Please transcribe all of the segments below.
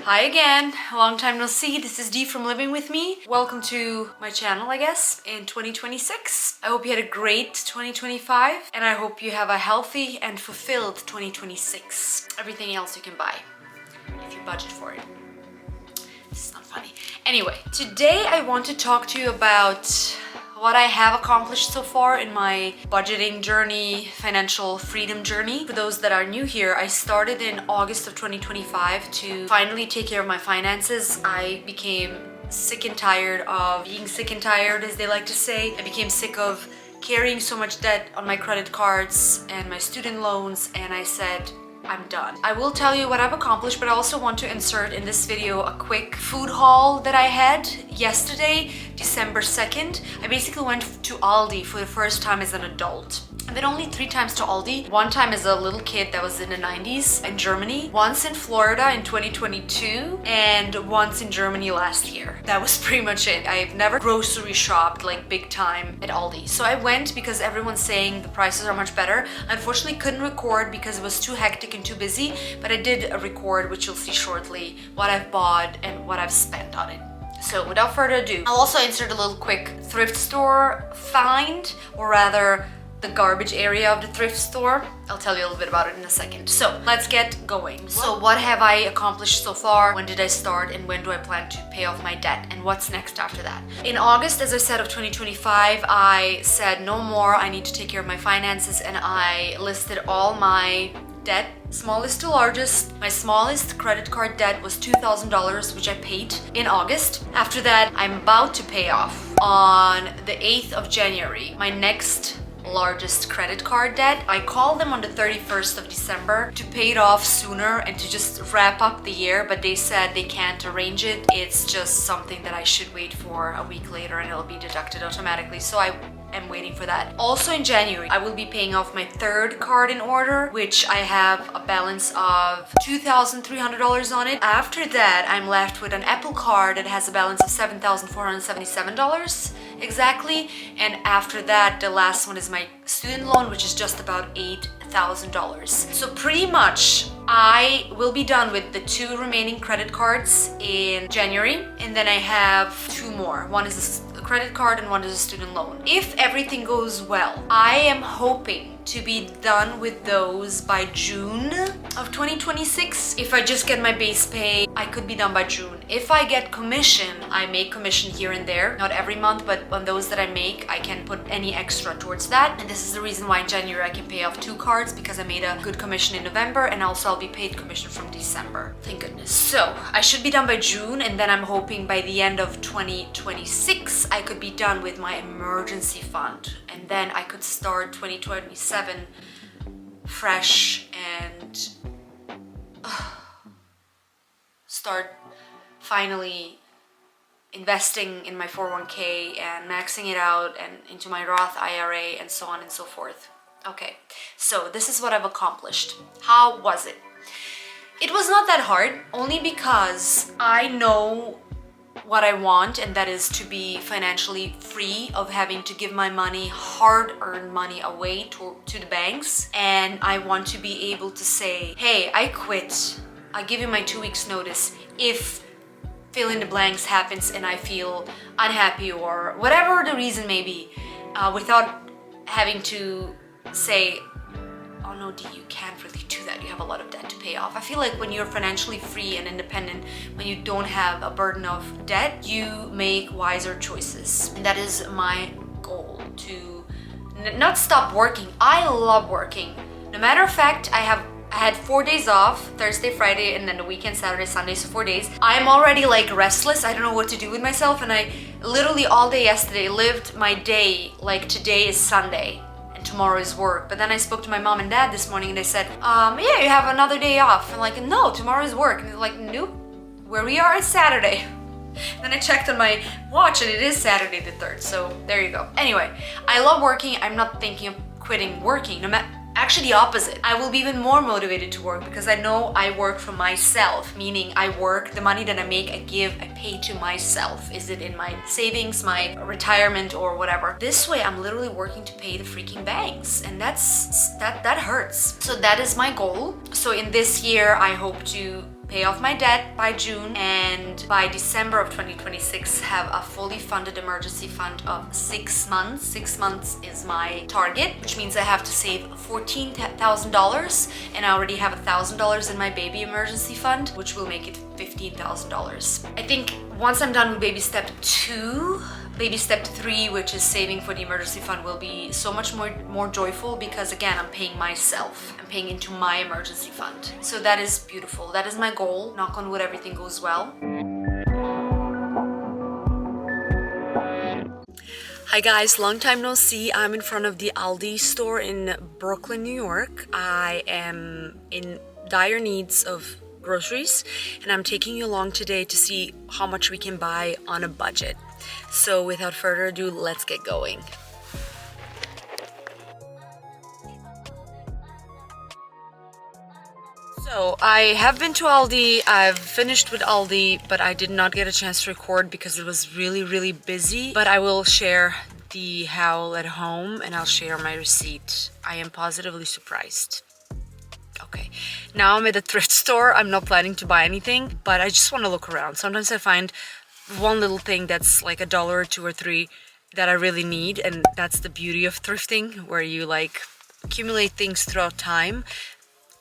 Hi again, long time no see. This is Dee from Living With Me. Welcome to my channel, I guess, in 2026. I hope you had a great 2025 and I hope you have a healthy and fulfilled 2026. Everything else you can buy if you budget for it. This is not funny. Anyway, today I want to talk to you about what I have accomplished so far in my budgeting journey, financial freedom journey. For those that are new here, I started in August of 2025 to finally take care of my finances. I became sick and tired of being sick and tired, as they like to say. I became sick of carrying so much debt on my credit cards and my student loans, and I said, I'm done. I will tell you what I've accomplished, but I also want to insert in this video a quick food haul that I had yesterday, December 2nd. I basically went to Aldi for the first time as an adult. I've been only 3 times to Aldi. One time as a little kid that was in the 90s in Germany, once in Florida in 2022, and once in Germany last year. That was pretty much it. I've never grocery shopped like big time at Aldi. So I went because everyone's saying the prices are much better. Unfortunately couldn't record because it was too hectic and too busy, but I did record, which you'll see shortly, what I've bought and what I've spent on it. So without further ado, I'll also insert a little quick thrift store find, or rather the garbage area of the thrift store. I'll tell you a little bit about it in a second. So let's get going. So what have I accomplished so far? When did I start and when do I plan to pay off my debt? And what's next after that? In August, as I said, of 2025, I said no more. I need to take care of my finances, and I listed all my debt, smallest to largest. My smallest credit card debt was $2,000, which I paid in August. After that, I'm about to pay off on the 8th of January my next largest credit card debt. I called them on the 31st of December to pay it off sooner and to just wrap up the year, but they said they can't arrange it. It's just something that I should wait for a week later and it'll be deducted automatically. So I am waiting for that. Also in January, I will be paying off my 3rd card in order, which I have a balance of $2,300 on it. After that, I'm left with an Apple card that has a balance of $7,477 exactly. And after that, the last one is my student loan, which is just about $8,000. So pretty much I will be done with the 2 remaining credit cards in January, and then I have 2 more. One is a credit card and one is a student loan. If everything goes well, I am hoping to be done with those by June of 2026. If I just get my base pay, I could be done by June. If I get commission, I make commission here and there, not every month, but on those that I make, I can put any extra towards that. And this is the reason why in January I can pay off 2 cards, because I made a good commission in November, and also I'll be paid commission from December. Thank goodness. So I should be done by June, and then I'm hoping by the end of 2026 I could be done with my emergency fund, and then I could start 2027 fresh and start finally investing in my 401k and maxing it out and into my Roth IRA and so on and so forth. Okay, so this is what I've accomplished. How was it? It was not that hard, only because I know what I want, and that is to be financially free of having to give my money, hard-earned money, away to the banks. And I want to be able to say, hey, I quit. I give you my 2 weeks notice if fill in the blanks happens and I feel unhappy or whatever the reason may be, without having to say, oh no, Dee, you can't really do that. You have a lot of debt to pay off. I feel like when you're financially free and independent, when you don't have a burden of debt, you make wiser choices. And that is my goal, to not stop working. I love working. No matter of fact, I had 4 days off, Thursday, Friday, and then the weekend, Saturday, Sunday, so 4 days. I'm already like restless. I don't know what to do with myself, and I literally all day yesterday lived my day like today is Sunday and tomorrow is work. But then I spoke to my mom and dad this morning and they said, yeah, you have another day off. I'm like, no, tomorrow is work. And they're like, nope, where we are is Saturday. Then I checked on my watch and it is Saturday the 3rd, so there you go. Anyway, I love working. I'm not thinking of quitting working. Actually the opposite. I will be even more motivated to work because I know I work for myself, meaning I work, the money that I make, I pay to myself. Is it in my savings, my retirement, or whatever? This way I'm literally working to pay the freaking banks, and that hurts. So that is my goal. So in this year I hope to pay off my debt by June, and by December of 2026 have a fully funded emergency fund of 6 months. 6 months is my target, which means I have to save $14,000, and I already have $1,000 in my baby emergency fund, which will make it $15,000. I think once I'm done with baby step 2, baby step 3, which is saving for the emergency fund, will be so much more joyful, because again, I'm paying myself. I'm paying into my emergency fund. So that is beautiful. That is my goal. Knock on wood, everything goes well. Hi guys, long time no see. I'm in front of the Aldi store in Brooklyn, New York. I am in dire needs of groceries, and I'm taking you along today to see how much we can buy on a budget. So without further ado, let's get going. So I have been to Aldi, I've finished with Aldi, but I did not get a chance to record because it was really busy. But I will share the haul at home, and I'll share my receipt. I am positively surprised. Okay, now I'm at the thrift store. I'm not planning to buy anything, but I just want to look around. Sometimes I find one little thing that's like $1 or $2 or $3 that I really need, and that's the beauty of thrifting, where you like accumulate things throughout time.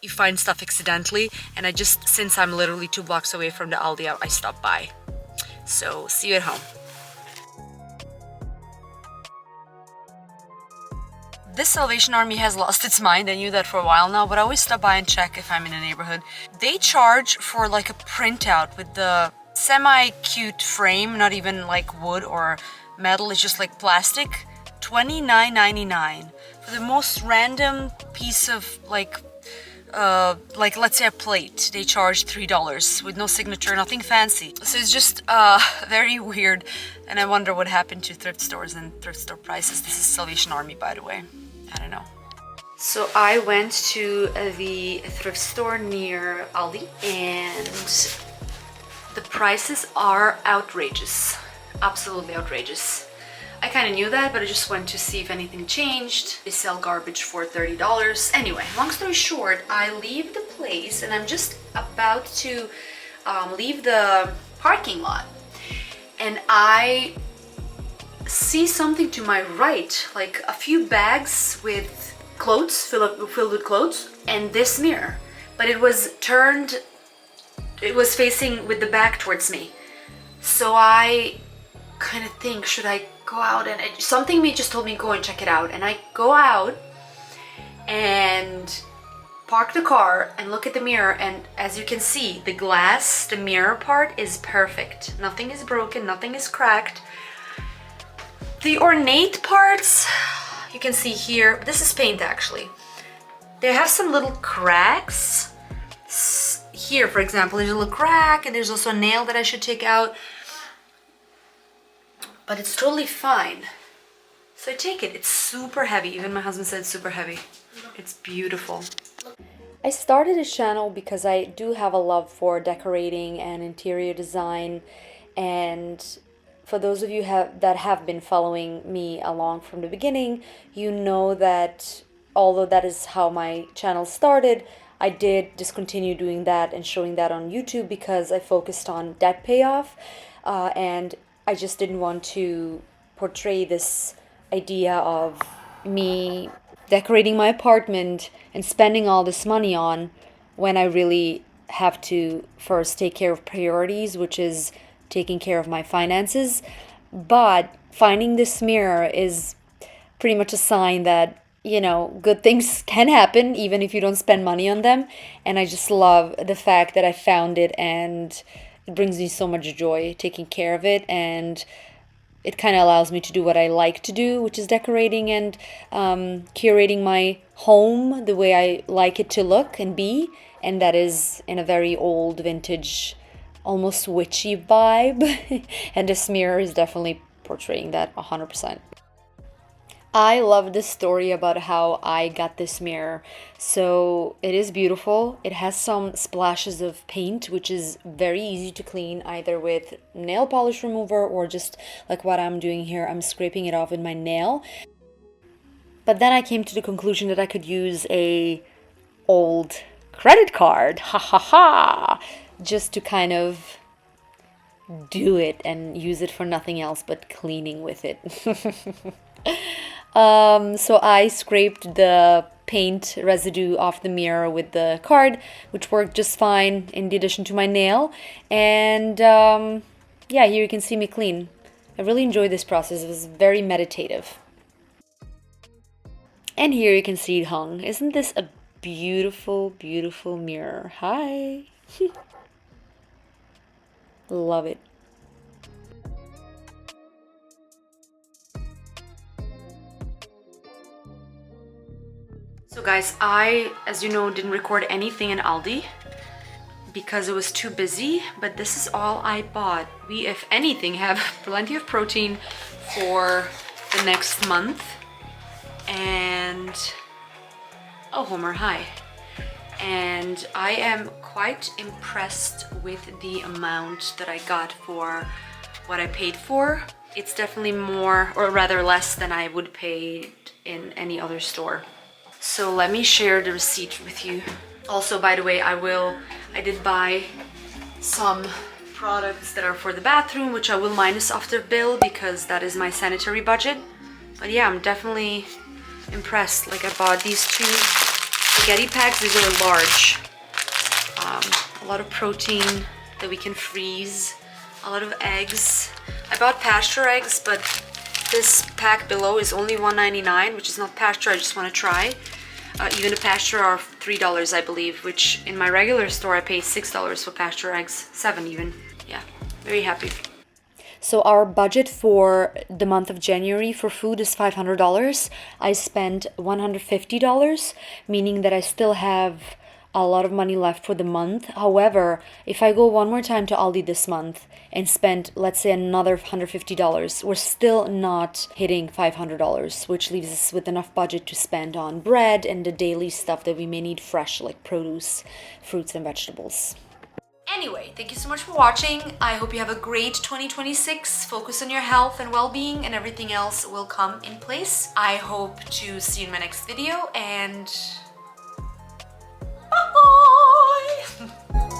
You find stuff accidentally, and I just, since I'm literally 2 blocks away from the Aldi, I stopped by. So see you at home. This Salvation Army has lost its mind. I knew that for a while now, but I always stop by and check if I'm in a neighborhood. They charge for like a printout with the semi-cute frame, not even like wood or metal, it's just like plastic, $29.99 for the most random piece of like let's say a plate. They charge $3 with no signature, nothing fancy. So it's just very weird, and I wonder what happened to thrift stores and thrift store prices. This is Salvation Army, by the way. I don't know. So I went to the thrift store near Aldi, and the prices are outrageous. Absolutely outrageous. I kind of knew that, but I just went to see if anything changed. They sell garbage for $30. Anyway, long story short, I leave the place, and I'm just about to leave the parking lot, and I see something to my right, like a few bags with clothes, filled with clothes, and this mirror. But it was turned, it was facing with the back towards me. So I kind of think, should I go out? And something me just told me go and check it out. And I go out and park the car and look at the mirror, and as you can see, the glass, the mirror part is perfect. Nothing is broken, nothing is cracked. The ornate parts, you can see here, this is paint actually. They have some little cracks. Here, for example, there's a little crack, and there's also a nail that I should take out. But it's totally fine. So I take it. It's super heavy. Even my husband said it's super heavy. It's beautiful. I started this channel because I do have a love for decorating and interior design, and for those of you that have been following me along from the beginning, you know that although that is how my channel started, I did discontinue doing that and showing that on YouTube because I focused on debt payoff, and I just didn't want to portray this idea of me decorating my apartment and spending all this money on when I really have to first take care of priorities, which is taking care of my finances. But finding this mirror is pretty much a sign that, you know, good things can happen even if you don't spend money on them. And I just love the fact that I found it, and it brings me so much joy taking care of it, and it kind of allows me to do what I like to do, which is decorating and curating my home the way I like it to look and be, and that is in a very old vintage, almost witchy vibe. And this mirror is definitely portraying that 100%. I love this story about how I got this mirror. So it is beautiful. It has some splashes of paint, which is very easy to clean either with nail polish remover or just like what I'm doing here. I'm scraping it off with my nail. But then I came to the conclusion that I could use a old credit card. Ha ha ha! just to kind of do it and use it for nothing else but cleaning with it. So I scraped the paint residue off the mirror with the card, which worked just fine in addition to my nail. And yeah, here you can see me clean. I really enjoyed this process. It was very meditative. And here you can see it hung. Isn't this a beautiful, beautiful mirror? Hi! Love it. So guys, I, as you know, didn't record anything in Aldi because it was too busy, but this is all I bought. We, if anything, have plenty of protein for the next month. And oh, Homer, hi. And I am quite impressed with the amount that I got for what I paid for. It's definitely more, or rather less, than I would pay in any other store. So let me share the receipt with you. Also, by the way, I did buy some products that are for the bathroom, which I will minus off the bill because that is my sanitary budget. But yeah, I'm definitely impressed. Like, I bought these 2 spaghetti packs. These are large. A lot of protein that we can freeze. A lot of eggs. I bought pasture eggs, but this pack below is only $1.99, which is not pasture. I just want to try. Even the pasture are $3, I believe, which in my regular store I pay $6 for pasture eggs, $7 even. Yeah, very happy. So our budget for the month of January for food is $500. I spent $150, meaning that I still have a lot of money left for the month. However, if I go one more time to Aldi this month and spend, let's say, another $150, we're still not hitting $500, which leaves us with enough budget to spend on bread and the daily stuff that we may need fresh, like produce, fruits and vegetables. Anyway, thank you so much for watching. I hope you have a great 2026. Focus on your health and well-being, and everything else will come in place. I hope to see you in my next video, and bye! Bye.